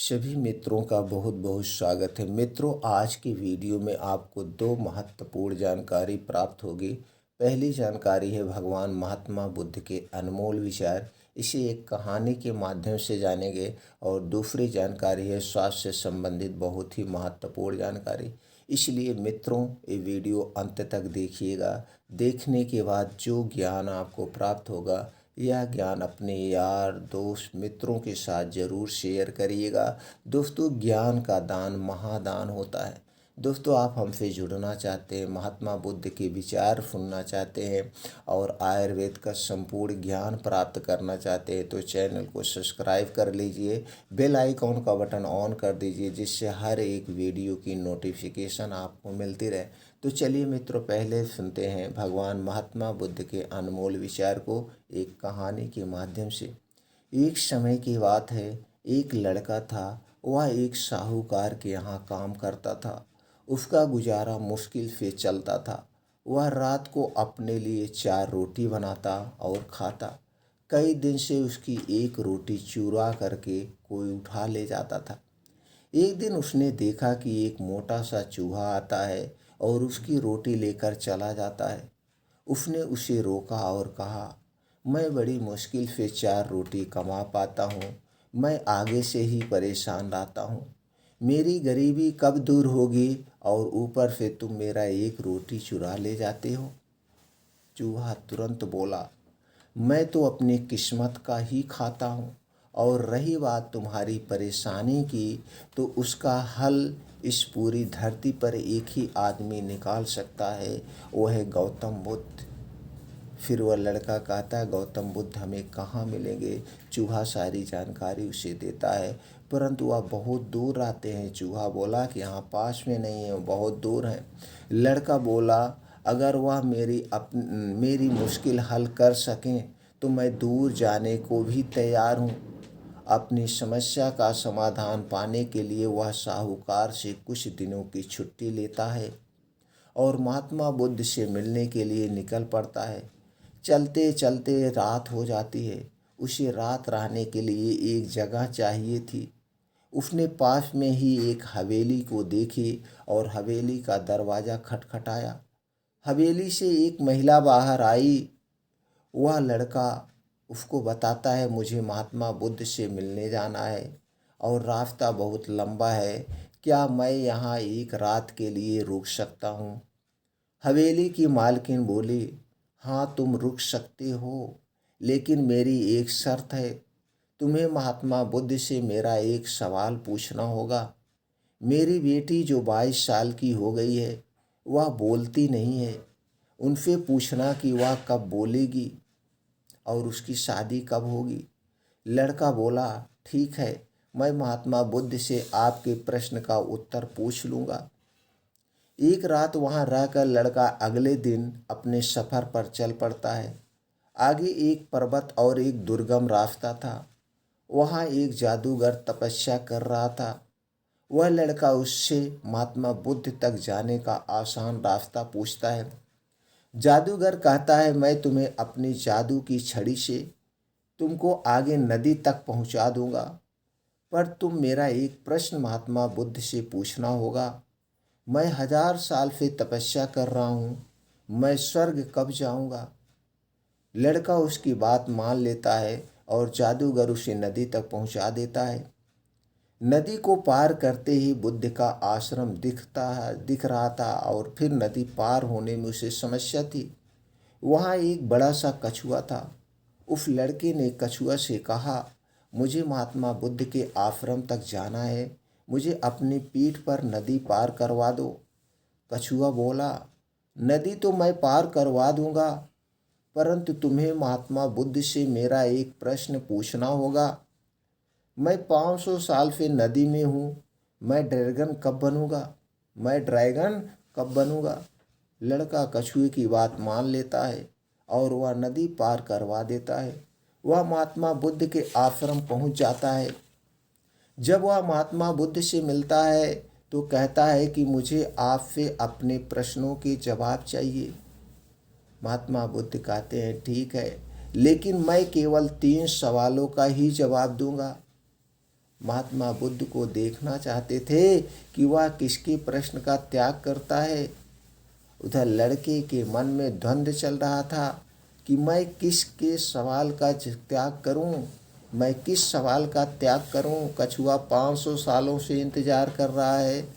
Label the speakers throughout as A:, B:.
A: सभी मित्रों का बहुत बहुत स्वागत है। मित्रों, आज की वीडियो में आपको दो महत्वपूर्ण जानकारी प्राप्त होगी। पहली जानकारी है भगवान महात्मा बुद्ध के अनमोल विचार, इसे एक कहानी के माध्यम से जानेंगे। और दूसरी जानकारी है स्वास्थ्य से संबंधित बहुत ही महत्वपूर्ण जानकारी। इसलिए मित्रों, ये वीडियो अंत तक देखिएगा। देखने के बाद जो ज्ञान आपको प्राप्त होगा, यह ज्ञान अपने यार दोस्त मित्रों के साथ ज़रूर शेयर करिएगा। दोस्तों, ज्ञान का दान महादान होता है। दोस्तों, आप हमसे जुड़ना चाहते हैं, महात्मा बुद्ध के विचार सुनना चाहते हैं और आयुर्वेद का संपूर्ण ज्ञान प्राप्त करना चाहते हैं तो चैनल को सब्सक्राइब कर लीजिए, बेल आइकॉन का बटन ऑन कर दीजिए, जिससे हर एक वीडियो की नोटिफिकेशन आपको मिलती रहे। तो चलिए मित्रों, पहले सुनते हैं भगवान महात्मा बुद्ध के अनमोल विचार को एक कहानी के माध्यम से। एक समय की बात है, एक लड़का था। वह एक साहूकार के यहाँ काम करता था। उसका गुजारा मुश्किल से चलता था। वह रात को अपने लिए 4 रोटी बनाता और खाता। कई दिन से उसकी एक रोटी चुरा करके कोई उठा ले जाता था। एक दिन उसने देखा कि एक मोटा सा चूहा आता है और उसकी रोटी लेकर चला जाता है। उसने उसे रोका और कहा, मैं बड़ी मुश्किल से 4 रोटी कमा पाता हूँ। मैं आगे से ही परेशान रहता हूँ। मेरी गरीबी कब दूर होगी और ऊपर से तुम मेरा एक रोटी चुरा ले जाते हो। चूहा तुरंत बोला, मैं तो अपनी किस्मत का ही खाता हूँ। और रही बात तुम्हारी परेशानी की, तो उसका हल इस पूरी धरती पर एक ही आदमी निकाल सकता है, वो है गौतम बुद्ध। फिर वह लड़का कहता है, गौतम बुद्ध हमें कहाँ मिलेंगे। चूहा सारी जानकारी उसे देता है, परंतु वह बहुत दूर रहते हैं। चूहा बोला कि यहाँ पास में नहीं है, बहुत दूर है। लड़का बोला, अगर वह मेरी मुश्किल हल कर सकें तो मैं दूर जाने को भी तैयार हूँ। अपनी समस्या का समाधान पाने के लिए वह साहूकार से कुछ दिनों की छुट्टी लेता है और महात्मा बुद्ध से मिलने के लिए निकल पड़ता है। चलते चलते रात हो जाती है। उसे रात रहने के लिए एक जगह चाहिए थी। उसने पास में ही एक हवेली को देखी और हवेली का दरवाज़ा खटखटाया। हवेली से एक महिला बाहर आई। वह लड़का उसको बताता है, मुझे महात्मा बुद्ध से मिलने जाना है और रास्ता बहुत लंबा है। क्या मैं यहाँ एक रात के लिए रुक सकता हूँ। हवेली की मालकिन बोली, हाँ तुम रुक सकते हो, लेकिन मेरी एक शर्त है। तुम्हें महात्मा बुद्ध से मेरा एक सवाल पूछना होगा। मेरी बेटी जो 22 साल की हो गई है, वह बोलती नहीं है। उनसे पूछना कि वह कब बोलेगी और उसकी शादी कब होगी। लड़का बोला, ठीक है, मैं महात्मा बुद्ध से आपके प्रश्न का उत्तर पूछ लूँगा। एक रात वहाँ रहकर लड़का अगले दिन अपने सफ़र पर चल पड़ता है। आगे एक पर्वत और एक दुर्गम रास्ता था। वहाँ एक जादूगर तपस्या कर रहा था। वह लड़का उससे महात्मा बुद्ध तक जाने का आसान रास्ता पूछता है। जादूगर कहता है, मैं तुम्हें अपनी जादू की छड़ी से तुमको आगे नदी तक पहुँचा दूँगा, पर तुम मेरा एक प्रश्न महात्मा बुद्ध से पूछना होगा। मैं 1000 साल से तपस्या कर रहा हूँ, मैं स्वर्ग कब जाऊँगा। लड़का उसकी बात मान लेता है और जादूगर उसे नदी तक पहुँचा देता है। नदी को पार करते ही बुद्ध का आश्रम दिख रहा था और फिर नदी पार होने में उसे समस्या थी। वहाँ एक बड़ा सा कछुआ था। उस लड़के ने कछुआ से कहा, मुझे महात्मा बुद्ध के आश्रम तक जाना है, मुझे अपनी पीठ पर नदी पार करवा दो। कछुआ बोला, नदी तो मैं पार करवा दूंगा, परंतु तुम्हें महात्मा बुद्ध से मेरा एक प्रश्न पूछना होगा। मैं 500 साल से नदी में हूँ, मैं ड्रैगन कब बनूंगा। लड़का कछुए की बात मान लेता है और वह नदी पार करवा देता है। वह महात्मा बुद्ध के आश्रम पहुँच जाता है। जब वह महात्मा बुद्ध से मिलता है तो कहता है कि मुझे आपसे अपने प्रश्नों के जवाब चाहिए। महात्मा बुद्ध कहते हैं, ठीक है, लेकिन मैं केवल 3 सवालों का ही जवाब दूंगा। महात्मा बुद्ध को देखना चाहते थे कि वह किसके प्रश्न का त्याग करता है। उधर लड़के के मन में द्वंद्व चल रहा था कि मैं किसके सवाल का त्याग करूं, मैं किस सवाल का त्याग करूं। कछुआ 500 सालों से इंतजार कर रहा है,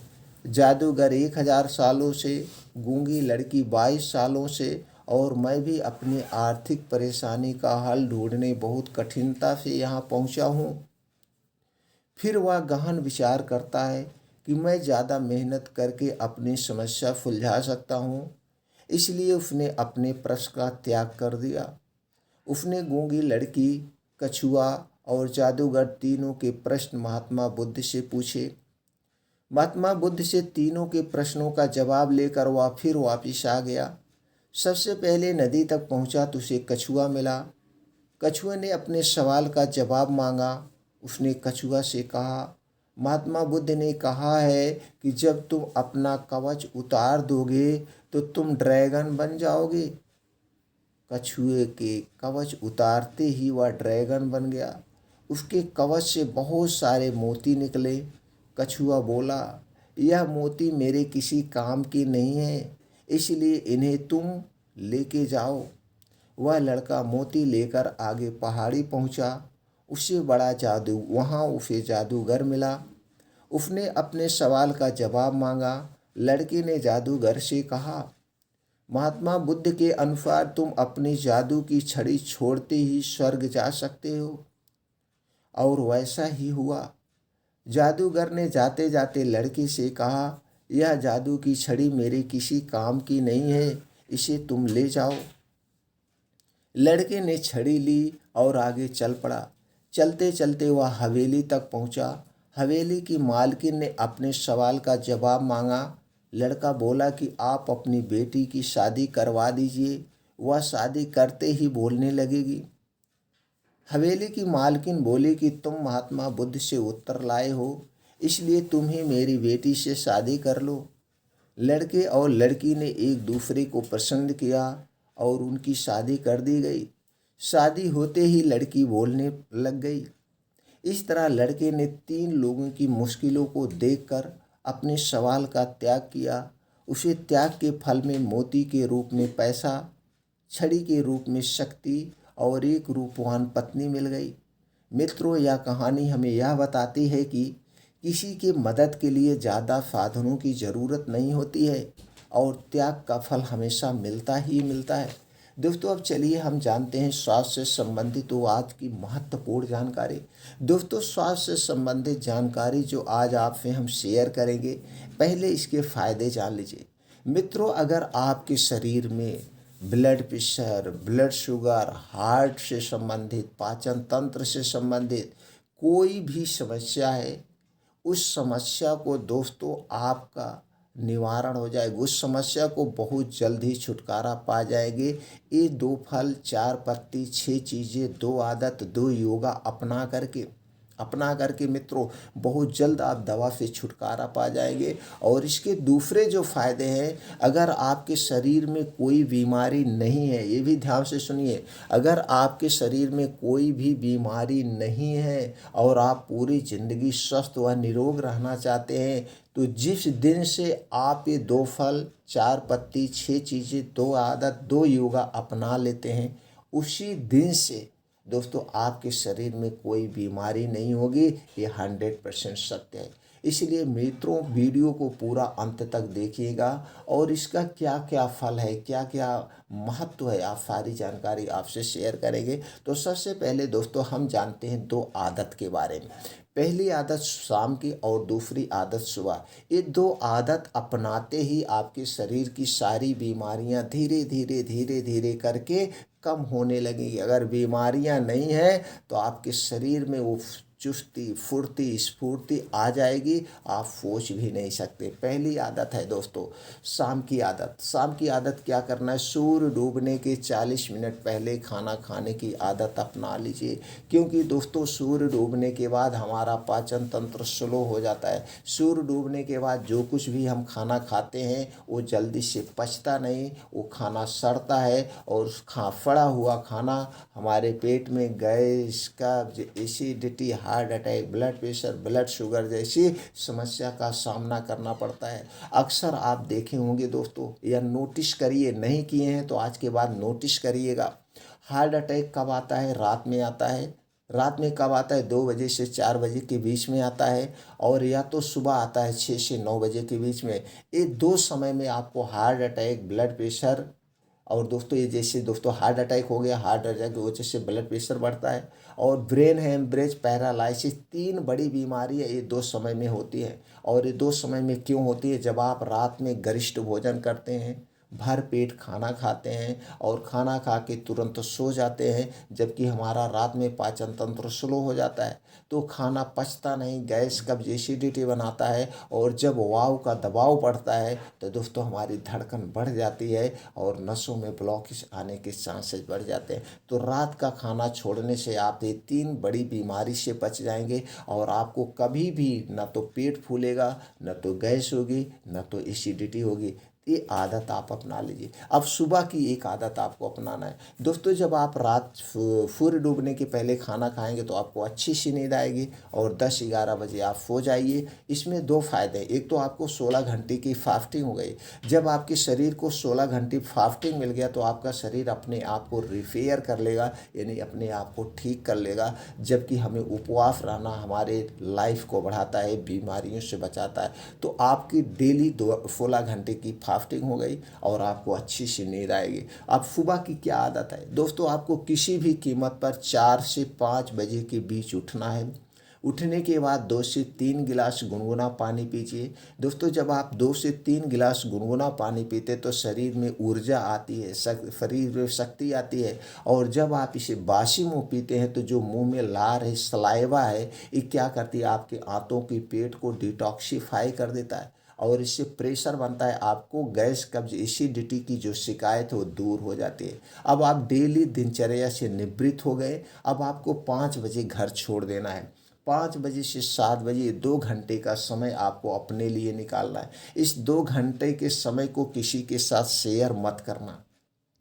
A: जादूगर 1000 सालों से, गूंगी लड़की 22 सालों से, और मैं भी अपनी आर्थिक परेशानी का हल ढूंढने बहुत कठिनता से यहाँ पहुँचा हूँ। फिर वह गहन विचार करता है कि मैं ज़्यादा मेहनत करके अपनी समस्या सुलझा सकता हूँ। इसलिए उसने अपने प्रश्न का त्याग कर दिया। उसने गूंगी लड़की, कछुआ और जादूगर तीनों के प्रश्न महात्मा बुद्ध से पूछे। महात्मा बुद्ध से तीनों के प्रश्नों का जवाब लेकर वह फिर वापिस आ गया। सबसे पहले नदी तक पहुंचा तो उसे कछुआ मिला। कछुए ने अपने सवाल का जवाब मांगा। उसने कछुआ से कहा, महात्मा बुद्ध ने कहा है कि जब तुम अपना कवच उतार दोगे तो तुम ड्रैगन बन जाओगे। कछुए के कवच उतारते ही वह ड्रैगन बन गया। उसके कवच से बहुत सारे मोती निकले। कछुआ बोला, यह मोती मेरे किसी काम के नहीं है, इसलिए इन्हें तुम लेके जाओ। वह लड़का मोती लेकर आगे पहाड़ी पहुंचा। उसे बड़ा उसे जादूगर मिला। उसने अपने सवाल का जवाब मांगा। लड़के ने जादूगर से कहा, महात्मा बुद्ध के अनुसार तुम अपनी जादू की छड़ी छोड़ते ही स्वर्ग जा सकते हो। और वैसा ही हुआ। जादूगर ने जाते जाते लड़के से कहा, यह जादू की छड़ी मेरे किसी काम की नहीं है, इसे तुम ले जाओ। लड़के ने छड़ी ली और आगे चल पड़ा। चलते चलते वह हवेली तक पहुंचा। हवेली की मालकिन ने अपने सवाल का जवाब मांगा। लड़का बोला कि आप अपनी बेटी की शादी करवा दीजिए, वह शादी करते ही बोलने लगेगी। हवेली की मालकिन बोली कि तुम महात्मा बुद्ध से उत्तर लाए हो, इसलिए तुम ही मेरी बेटी से शादी कर लो। लड़के और लड़की ने एक दूसरे को पसंद किया और उनकी शादी कर दी गई। शादी होते ही लड़की बोलने लग गई। इस तरह लड़के ने 3 लोगों की मुश्किलों को देखकर अपने सवाल का त्याग किया। उसे त्याग के फल में मोती के रूप में पैसा, छड़ी के रूप में शक्ति और एक रूपवान पत्नी मिल गई। मित्रों, यह कहानी हमें यह बताती है कि किसी के मदद के लिए ज़्यादा साधनों की ज़रूरत नहीं होती है और त्याग का फल हमेशा मिलता ही मिलता है। दोस्तों, अब चलिए हम जानते हैं स्वास्थ्य से संबंधित तो आज की महत्वपूर्ण जानकारी। दोस्तों, स्वास्थ्य से संबंधित जानकारी जो आज आपसे हम शेयर करेंगे, पहले इसके फायदे जान लीजिए। मित्रों, अगर आपके शरीर में blood pressure, blood sugar, heart से संबंधित, पाचन तंत्र से संबंधित कोई भी समस्या है, उस समस्या को दोस्तों आपका निवारण हो जाएगा। उस समस्या को बहुत जल्द ही छुटकारा पा जाएंगे। ये 2 फल, 4 पत्ती, 6 चीज़ें, 2 आदत, 2 योगा अपना करके मित्रों बहुत जल्द आप दवा से छुटकारा पा जाएंगे। और इसके दूसरे जो फायदे हैं, अगर आपके शरीर में कोई बीमारी नहीं है, ये भी ध्यान से सुनिए, अगर आपके शरीर में कोई भी बीमारी नहीं है और आप पूरी ज़िंदगी स्वस्थ व निरोग रहना चाहते हैं, तो जिस दिन से आप ये 2 फल, 4 पत्ती, 6 चीज़ें, 2 आदत, 2 योगा अपना लेते हैं, उसी दिन से दोस्तों आपके शरीर में कोई बीमारी नहीं होगी। ये 100% सत्य है। इसलिए मित्रों, वीडियो को पूरा अंत तक देखिएगा और इसका क्या क्या फल है, क्या क्या महत्व है, आप सारी जानकारी आपसे शेयर करेंगे। तो सबसे पहले दोस्तों हम जानते हैं 2 आदत के बारे में। पहली आदत शाम की और दूसरी आदत सुबह। ये 2 आदत अपनाते ही आपके शरीर की सारी बीमारियां धीरे धीरे करके कम होने लगेगी। अगर बीमारियां नहीं हैं तो आपके शरीर में वो चुस्ती, फुर्ती, स्फूर्ति आ जाएगी, आप सोच भी नहीं सकते। पहली आदत है दोस्तों शाम की आदत। शाम की आदत क्या करना है, सूर्य डूबने के 40 मिनट पहले खाना खाने की आदत अपना लीजिए। क्योंकि दोस्तों सूर्य डूबने के बाद हमारा पाचन तंत्र स्लो हो जाता है। सूर्य डूबने के बाद जो कुछ भी हम खाना खाते हैं वो जल्दी से पचता नहीं, वो खाना सड़ता है और सड़ा हुआ खाना हमारे पेट में गैस, कब्ज, acidity, heart attack, blood pressure, blood sugar जैसी समस्या का सामना करना पड़ता है। अक्सर आप देखे होंगे दोस्तों, या नोटिस करिए, नहीं किए हैं तो आज के बाद नोटिस करिएगा। हार्ट अटैक कब आता है? रात में आता है। रात में कब आता है? 2 बजे से 4 बजे के बीच में आता है, और या तो सुबह आता है 6 से 9 बजे के बीच में। ये दो समय में आपको हार्ट अटैक, ब्लड प्रेशर, और दोस्तों ये जैसे दोस्तों हार्ट अटैक हो गया, हार्ट अटैक की वजह से ब्लड प्रेशर बढ़ता है, और ब्रेन हेमरेज, पैरालाइसिस, 3 बड़ी बीमारी है, ये 2 समय में होती है। और ये 2 समय में क्यों होती है? जब आप रात में गरिष्ठ भोजन करते हैं, भर पेट खाना खाते हैं, और खाना खा के तुरंत सो जाते हैं, जबकि हमारा रात में पाचन तंत्र स्लो हो जाता है, तो खाना पचता नहीं, गैस कब्ज, एसिडिटी बनाता है, और जब वायु का दबाव बढ़ता है तो दोस्तों हमारी धड़कन बढ़ जाती है, और नसों में ब्लॉकेज आने के चांसेस बढ़ जाते हैं। तो रात का खाना छोड़ने से आप ये 3 बड़ी बीमारी से बच जाएंगे, और आपको कभी भी न तो पेट फूलेगा, न तो गैस होगी, न तो एसिडिटी होगी। ये आदत आप अपना लीजिए। अब सुबह की एक आदत आपको अपनाना है दोस्तों। जब आप रात सूर्य डूबने के पहले खाना खाएंगे तो आपको अच्छी सी नींद आएगी, और 10-11 बजे आप सो जाइए। इसमें 2 फायदे हैं। एक तो आपको 16 घंटे की फास्टिंग हो गई। जब आपके शरीर को 16 घंटे फास्टिंग मिल गया तो आपका शरीर अपने आप को रिपेयर कर लेगा, यानी अपने आप को ठीक कर लेगा। जबकि हमें उपवास रहना हमारे लाइफ को बढ़ाता है, बीमारियों से बचाता है। तो आपकी डेली 16 घंटे की फास्टिंग हो गई, और आपको अच्छी सी नींद आएगी। अब सुबह की क्या आदत है दोस्तों? आपको किसी भी कीमत पर 4 से 5 बजे के बीच उठना है। उठने के बाद 2 से 3 गिलास गुनगुना पानी पीजिए। दोस्तों जब आप 2 से 3 गिलास गुनगुना पानी पीते तो शरीर में ऊर्जा आती है, शरीर में शक्ति आती है। और जब आप इसे बासी मुंह पीते हैं तो जो मुंह में लार है, सलाइवा है, ये क्या करती है? आपके आंतों की पेट को डिटॉक्सिफाई कर देता है, और इससे प्रेशर बनता है। आपको गैस, कब्ज, एसिडिटी की जो शिकायत है वो दूर हो जाती है। अब आप डेली दिनचर्या से निवृत्त हो गए। अब आपको 5 बजे घर छोड़ देना है। 5 बजे से 7 बजे 2 घंटे का समय आपको अपने लिए निकालना है। इस 2 घंटे के समय को किसी के साथ शेयर मत करना,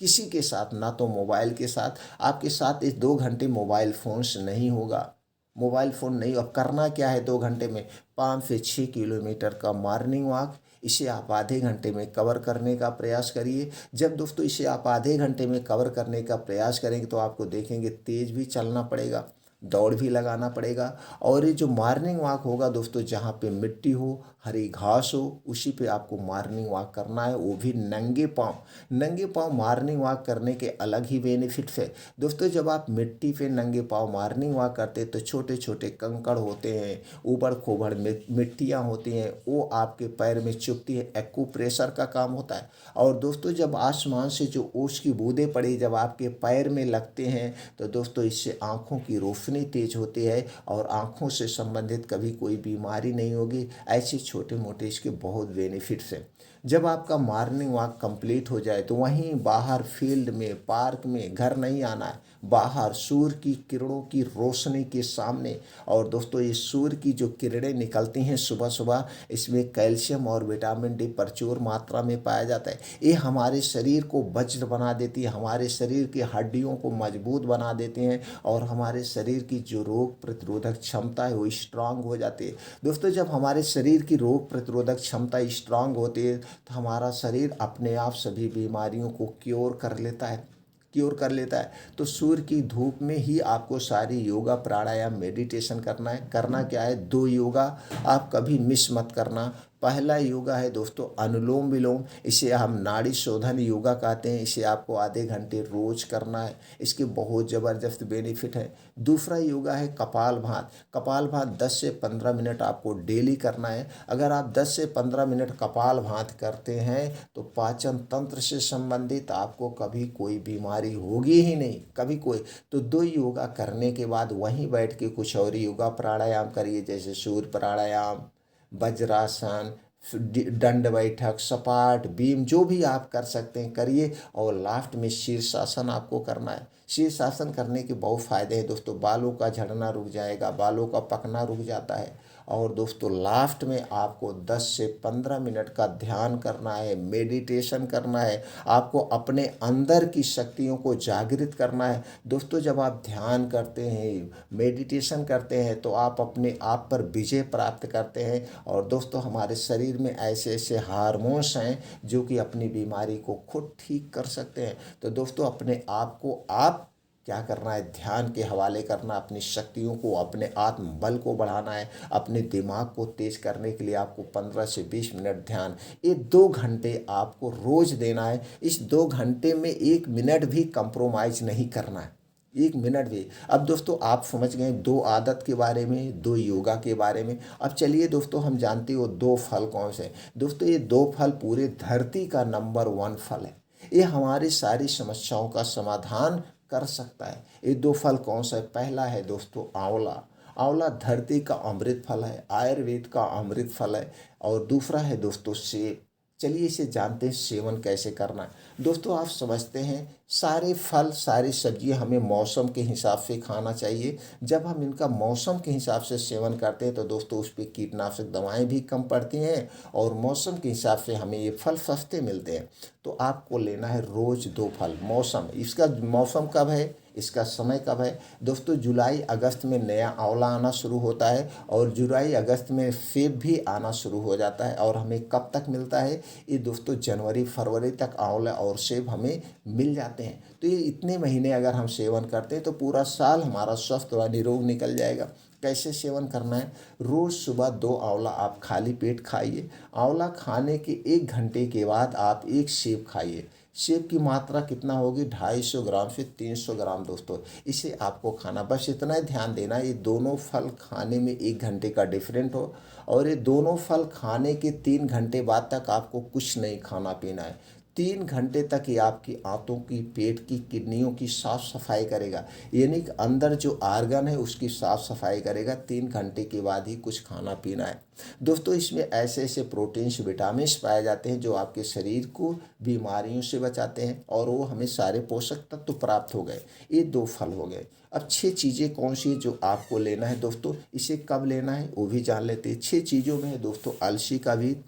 A: किसी के साथ, ना तो मोबाइल के साथ। आपके साथ इस 2 घंटे मोबाइल फ़ोन्स नहीं होगा, मोबाइल फ़ोन नहीं। अब करना क्या है 2 घंटे में? 5 से 6 किलोमीटर का मॉर्निंग वॉक, इसे आप आधे घंटे में कवर करने का प्रयास करिए। जब दोस्तों इसे आप आधे घंटे में कवर करने का प्रयास करेंगे तो आपको देखेंगे तेज़ भी चलना पड़ेगा, दौड़ भी लगाना पड़ेगा। और ये जो मॉर्निंग वॉक होगा दोस्तों, जहाँ पे मिट्टी हो, हरी घास हो, उसी पे आपको मॉर्निंग वॉक करना है, वो भी नंगे पाँव। नंगे पाँव मॉर्निंग वॉक करने के अलग ही बेनिफिट्स है दोस्तों। जब आप मिट्टी पे नंगे पाँव मॉर्निंग वॉक करते हैं तो छोटे छोटे कंकड़ होते हैं, ऊबड़ खूबड़ मिट्टियाँ होती हैं, वो आपके पैर में चुभती है, एक्यूप्रेशर का काम होता है। और दोस्तों जब आसमान से जो ओस की बूंदें पड़ी जब आपके पैर में लगते हैं तो दोस्तों इससे आँखों की रोशनी तेज होती है, और आँखों से संबंधित कभी कोई बीमारी नहीं होगी। ऐसे छोटे मोटे इसके बहुत बेनिफिट्स हैं। जब आपका मॉर्निंग वॉक कंप्लीट हो जाए तो वहीं बाहर फील्ड में, पार्क में, घर नहीं आना है, बाहर सूर्य की किरणों की रोशनी के सामने। और दोस्तों ये सूर्य की जो किरणें निकलती हैं सुबह सुबह, इसमें कैल्शियम और विटामिन डी प्रचुर मात्रा में पाया जाता है। ये हमारे शरीर को वज्र बना देती है, हमारे शरीर की हड्डियों को मजबूत बना देते हैं, और हमारे शरीर की जो रोग प्रतिरोधक क्षमता है वो स्ट्रांग हो जाती है। दोस्तों जब हमारे शरीर की रोग प्रतिरोधक क्षमता स्ट्रांग होती है तो हमारा शरीर अपने आप सभी बीमारियों को क्योर कर लेता है। तो सूर्य की धूप में ही आपको सारी योगा, प्राणायाम, मेडिटेशन करना है। करना क्या है? 2 योगा आप कभी मिस मत करना। पहला योगा है दोस्तों अनुलोम विलोम, इसे हम नाड़ी शोधन योगा कहते हैं। इसे आपको आधे घंटे रोज करना है, इसके बहुत ज़बरदस्त बेनिफिट है। दूसरा योगा है कपालभाति। कपालभाति 10 से 15 मिनट आपको डेली करना है। अगर आप 10 से 15 मिनट कपालभाति करते हैं तो पाचन तंत्र से संबंधित आपको कभी कोई बीमारी होगी ही नहीं, कभी कोई। तो 2 योगा करने के बाद वहीं बैठ के कुछ और योगा प्राणायाम करिए, जैसे सूर्य प्राणायाम, वज्रासन, दंड बैठक, सपाट, बीम, जो भी आप कर सकते हैं करिए। और लास्ट में शीर्षासन आपको करना है। शीर्षासन करने के बहुत फ़ायदे हैं दोस्तों। बालों का झड़ना रुक जाएगा, बालों का पकना रुक जाता है, और दोस्तों लास्ट में आपको 10 से 15 मिनट का ध्यान करना है, मेडिटेशन करना है, आपको अपने अंदर की शक्तियों को जागृत करना है। दोस्तों जब आप ध्यान करते हैं, मेडिटेशन करते हैं तो आप अपने आप पर विजय प्राप्त करते हैं। और दोस्तों हमारे शरीर में ऐसे ऐसे हार्मोन्स हैं जो कि अपनी बीमारी को खुद ठीक कर सकते हैं। तो दोस्तों अपने आप को आप क्या करना है, ध्यान के हवाले करना, अपनी शक्तियों को, अपने आत्म बल को बढ़ाना है। अपने दिमाग को तेज करने के लिए आपको 15 से 20 मिनट ध्यान, ये 2 घंटे आपको रोज देना है। इस 2 घंटे में 1 मिनट भी कंप्रोमाइज़ नहीं करना है, 1 मिनट भी। अब दोस्तों आप समझ गए 2 आदत के बारे में, 2 योगा के बारे में। अब चलिए दोस्तों हम जानते हो 2 फल कौन से हैं। दोस्तों ये 2 फल पूरे धरती का नंबर 1 फल है। ये हमारी सारी समस्याओं का समाधान कर सकता है। ये 2 फल कौन सा है? पहला है दोस्तों आंवला। आंवला धरती का अमृत फल है, आयुर्वेद का अमृत फल है। और दूसरा है दोस्तों सेब। चलिए इसे जानते हैं सेवन कैसे करना है। दोस्तों आप समझते हैं सारे फल, सारी सब्जियां हमें मौसम के हिसाब से खाना चाहिए। जब हम इनका मौसम के हिसाब से सेवन करते हैं तो दोस्तों उस पर कीटनाशक दवाएं भी कम पड़ती हैं और मौसम के हिसाब से हमें ये फल सस्ते मिलते हैं। तो आपको लेना है रोज़ 2 फल। मौसम, इसका मौसम कब है, इसका समय कब है? दोस्तों जुलाई अगस्त में नया आंवला आना शुरू होता है और जुलाई अगस्त में सेब भी आना शुरू हो जाता है। और हमें कब तक मिलता है ये दोस्तों? जनवरी फरवरी तक आंवला और सेब हमें मिल जाते हैं। तो ये इतने महीने अगर हम सेवन करते हैं तो पूरा साल हमारा स्वस्थ व निरोग निकल जाएगा। कैसे सेवन करना है? रोज़ सुबह 2 आंवला आप खाली पेट खाइए। आंवला खाने के 1 घंटे के बाद आप 1 सेब खाइए। सेब की मात्रा कितना होगी? 250 ग्राम से 300 ग्राम दोस्तों, इसे आपको खाना। बस इतना ही ध्यान देना ये दोनों फल खाने में 1 घंटे का डिफरेंट हो। और ये दोनों फल खाने के 3 घंटे बाद तक आपको कुछ नहीं खाना पीना है। 3 घंटे तक ये आपकी आंतों की, पेट की, किडनियों की साफ सफाई करेगा, यानी कि अंदर जो आर्गन है उसकी साफ सफाई करेगा। 3 घंटे के बाद ही कुछ खाना पीना है। दोस्तों इसमें ऐसे ऐसे प्रोटीन्स, विटामिन्स पाए जाते हैं जो आपके शरीर को बीमारियों से बचाते हैं और वो हमें सारे पोषक तत्व प्राप्त हो गए। ये 2 फल हो गए। अब 6 चीज़ें कौन सी जो आपको लेना है दोस्तों, इसे कब लेना है वो भी जान लेते हैं। 6 चीज़ों में है दोस्तों अलसी का बीज।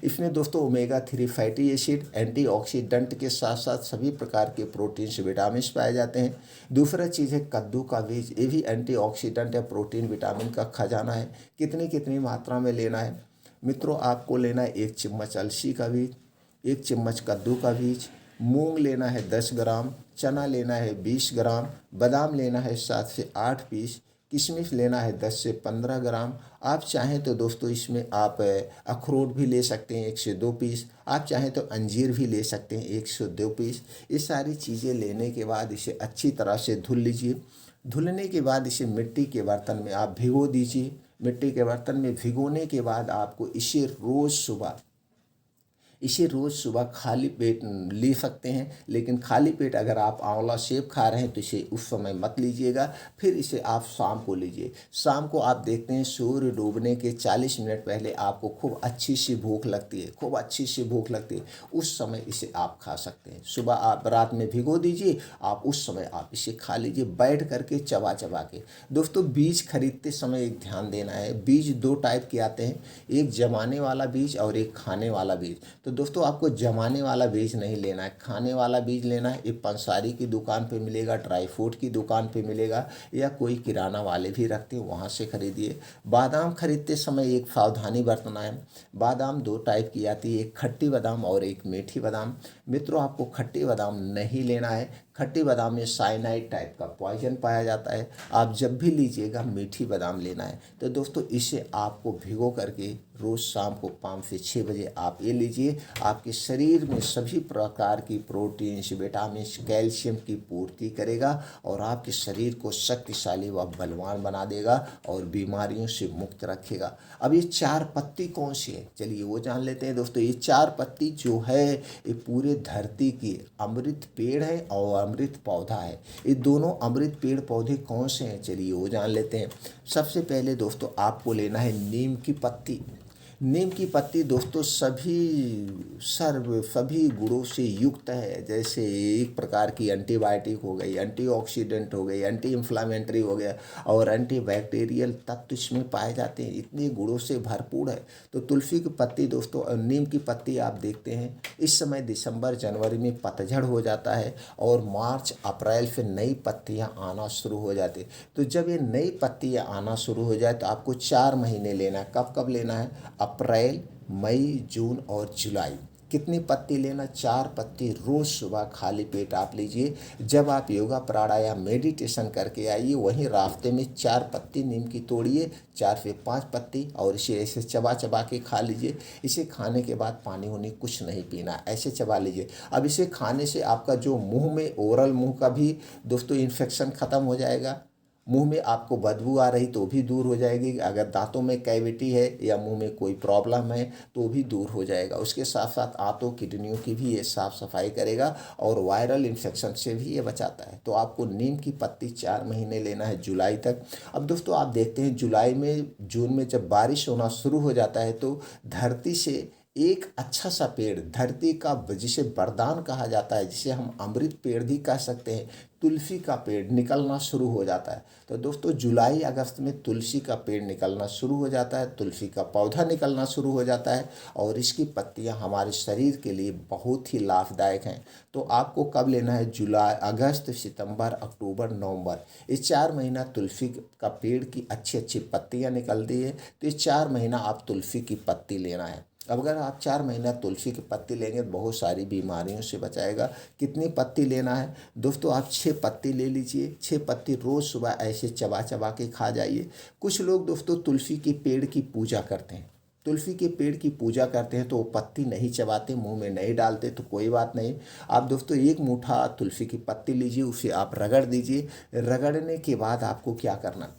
A: इसमें दोस्तों ओमेगा 3 फैटी एसिड, एंटीऑक्सीडेंट के साथ साथ सभी प्रकार के प्रोटीन्स, विटामिन्स पाए जाते हैं। दूसरा चीज़ है कद्दू का बीज। ये भी एंटीऑक्सीडेंट या प्रोटीन विटामिन का खजाना है। कितनी कितनी मात्रा में लेना है मित्रों? आपको लेना है 1 चम्मच अलसी का बीज, 1 चम्मच कद्दू का बीज, मूंग लेना है 10 ग्राम, चना लेना है 20 ग्राम, बादाम लेना है 7 से 8 पीस, किशमिश लेना है 10 से 15 ग्राम। आप चाहें तो दोस्तों इसमें आप अखरोट भी ले सकते हैं 1 से 2 पीस। आप चाहें तो अंजीर भी ले सकते हैं 1 से 2 पीस। ये सारी चीज़ें लेने के बाद इसे अच्छी तरह से धुल लीजिए। धुलने के बाद इसे मिट्टी के बर्तन में आप भिगो दीजिए। मिट्टी के बर्तन में भिगोने के बाद आपको इसे रोज़ सुबह खाली पेट ले सकते हैं। लेकिन खाली पेट अगर आप आंवला सेब खा रहे हैं तो इसे उस समय मत लीजिएगा। फिर इसे आप शाम को लीजिए। शाम को आप देखते हैं सूर्य डूबने के 40 मिनट पहले आपको खूब अच्छी सी भूख लगती है, खूब अच्छी सी भूख लगती है। उस समय इसे आप खा सकते हैं। सुबह आप रात में भिगो दीजिए, आप उस समय आप इसे खा लीजिए बैठ करके चबा चबा के। दोस्तों बीज खरीदते समय एक ध्यान देना है। बीज 2 टाइप के आते हैं, एक जमाने वाला बीज और एक खाने वाला बीज। तो दोस्तों आपको जमाने वाला बीज नहीं लेना है, खाने वाला बीज लेना है। ये पंसारी की दुकान पे मिलेगा, ड्राई फ्रूट की दुकान पे मिलेगा, या कोई किराना वाले भी रखते हैं वहाँ से खरीदिए। बादाम खरीदते समय एक सावधानी बरतना है। बादाम 2 टाइप की आती है, एक खट्टी बादाम और एक मीठी बादाम। मित्रों आपको खट्टी बादाम नहीं लेना है। खट्टी बादाम में साइनाइड टाइप का पॉइजन पाया जाता है। आप जब भी लीजिएगा मीठी बादाम लेना है। तो दोस्तों इसे आपको भिगो करके रोज़ शाम को 5 से 6 बजे आप ये लीजिए। आपके शरीर में सभी प्रकार की प्रोटीन्स, विटामिन्स, कैल्शियम की पूर्ति करेगा और आपके शरीर को शक्तिशाली व बलवान बना देगा और बीमारियों से मुक्त रखेगा। अब ये 4 पत्ती कौन सी है, चलिए वो जान लेते हैं दोस्तों। ये 4 पत्ती जो है ये पूरे धरती की अमृत पेड़ है और अमृत पौधा है। ये दोनों अमृत पेड़ पौधे कौन से हैं, चलिए वो जान लेते हैं। सबसे पहले दोस्तों आपको लेना है नीम की पत्ती। नीम की पत्ती दोस्तों सभी गुणों से युक्त है। जैसे एक प्रकार की एंटीबायोटिक हो गई, एंटीऑक्सीडेंट हो गई, एंटी इन्फ्लामेटरी हो गया और एंटीबैक्टीरियल तत्व इसमें पाए जाते हैं। इतने गुणों से भरपूर है। तो तुलसी की पत्ती दोस्तों, नीम की पत्ती आप देखते हैं इस समय दिसंबर जनवरी में पतझड़ हो जाता है और मार्च अप्रैल से नई पत्तियां आना शुरू हो जाती है। तो जब ये नई पत्तियां आना शुरू हो जाए तो आपको 4 महीने लेना है। कब कब लेना है? अप्रैल, मई, जून और जुलाई। कितनी पत्ती लेना? 4 पत्ती रोज सुबह खाली पेट आप लीजिए। जब आप योगा प्राणायाम मेडिटेशन करके आइए वहीं रास्ते में 4 पत्ती नीम की तोड़िए, 4 से 5 पत्ती, और इसे ऐसे चबा चबा के खा लीजिए। इसे खाने के बाद पानी वानी कुछ नहीं पीना, ऐसे चबा लीजिए। अब इसे खाने से आपका जो मुंह में ओरल मुंह का भी दोस्तों इन्फेक्शन खत्म हो जाएगा। मुंह में आपको बदबू आ रही तो भी दूर हो जाएगी। अगर दांतों में कैविटी है या मुंह में कोई प्रॉब्लम है तो भी दूर हो जाएगा। उसके साथ साथ आंतों किडनियों की भी ये साफ सफाई करेगा और वायरल इन्फेक्शन से भी ये बचाता है। तो आपको नीम की पत्ती 4 महीने लेना है, जुलाई तक। अब दोस्तों आप देखते हैं जुलाई में, जून में जब बारिश होना शुरू हो जाता है तो धरती से एक अच्छा सा पेड़, धरती का जिसे वरदान कहा जाता है, जिसे हम अमृत पेड़ भी कह सकते हैं, तुलसी का पेड़ निकलना शुरू हो जाता है। तो दोस्तों जुलाई अगस्त में तुलसी का पेड़ निकलना शुरू हो जाता है, तुलसी का पौधा निकलना शुरू हो जाता है और इसकी पत्तियां हमारे शरीर के लिए बहुत ही लाभदायक हैं। तो आपको कब लेना है? जुलाई, अगस्त, सितंबर, अक्टूबर, नवंबर। इस 4 महीना तुलसी का पेड़ की अच्छी अच्छी पत्तियां निकलती है। तो इस 4 महीना आप तुलसी की पत्ती लेना है। अब अगर आप 4 महीना तुलसी की पत्ती लेंगे तो बहुत सारी बीमारियों से बचाएगा। कितनी पत्ती लेना है दोस्तों? आप 6 पत्ती ले लीजिए। 6 पत्ती रोज़ सुबह ऐसे चबा चबा के खा जाइए। कुछ लोग दोस्तों तुलसी के पेड़ की पूजा करते हैं, तुलसी के पेड़ की पूजा करते हैं तो वो पत्ती नहीं चबाते, मुंह में नहीं डालते, तो कोई बात नहीं। आप दोस्तों एक मुट्ठा तुलसी की पत्ती लीजिए, उसे आप रगड़ दीजिए। रगड़ने के बाद आपको क्या करना?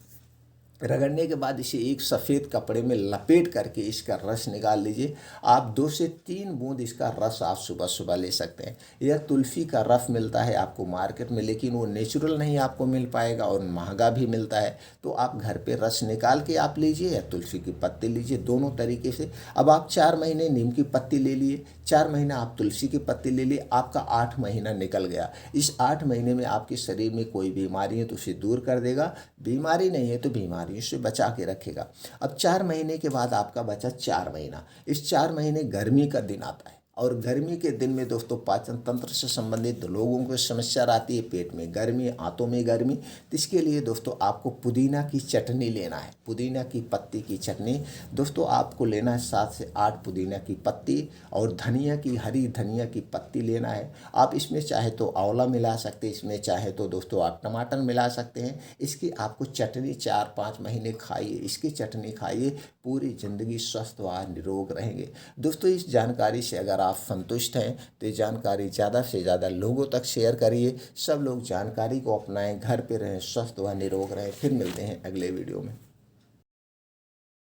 A: रगड़ने के बाद इसे एक सफ़ेद कपड़े में लपेट करके इसका रस निकाल लीजिए। आप 2 से 3 बूंद इसका रस आप सुबह सुबह ले सकते हैं। यह तुलसी का रस मिलता है आपको मार्केट में, लेकिन वो नेचुरल नहीं आपको मिल पाएगा और महंगा भी मिलता है। तो आप घर पे रस निकाल के आप लीजिए या तुलसी की पत्ती लीजिए, दोनों तरीके से। अब आप 4 महीने नीम की पत्ती ले लिए, 4 महीना आप तुलसी की पत्ती ले लिए, आपका 8 महीना निकल गया। इस 8 महीने में आपके शरीर में कोई बीमारी है तो उसे दूर कर देगा, बीमारी नहीं है तो बीमारियों से बचा के रखेगा। अब 4 महीने के बाद आपका बचा 4 महीना। इस 4 महीने गर्मी का दिन आता है और गर्मी के दिन में दोस्तों पाचन तंत्र से संबंधित लोगों को समस्या आती है, पेट में गर्मी, आंतों में गर्मी। तो इसके लिए दोस्तों आपको पुदीना की चटनी लेना है, पुदीना की पत्ती की चटनी। दोस्तों आपको लेना है 7 से 8 पुदीना की पत्ती और धनिया की, हरी धनिया की पत्ती लेना है। आप इसमें चाहे तो आंवला मिला सकते हैं, इसमें चाहे तो दोस्तों आप टमाटर मिला सकते हैं। इसकी आपको चटनी 4-5 महीने खाइए, इसकी चटनी खाइए, पूरी ज़िंदगी स्वस्थ व निरोग रहेंगे। दोस्तों इस जानकारी से अगर आप संतुष्ट हैं तो ये जानकारी ज़्यादा से ज़्यादा लोगों तक शेयर करिए। सब लोग जानकारी को अपनाएं, घर पे रहें, स्वस्थ व निरोग रहें। फिर मिलते हैं अगले वीडियो में।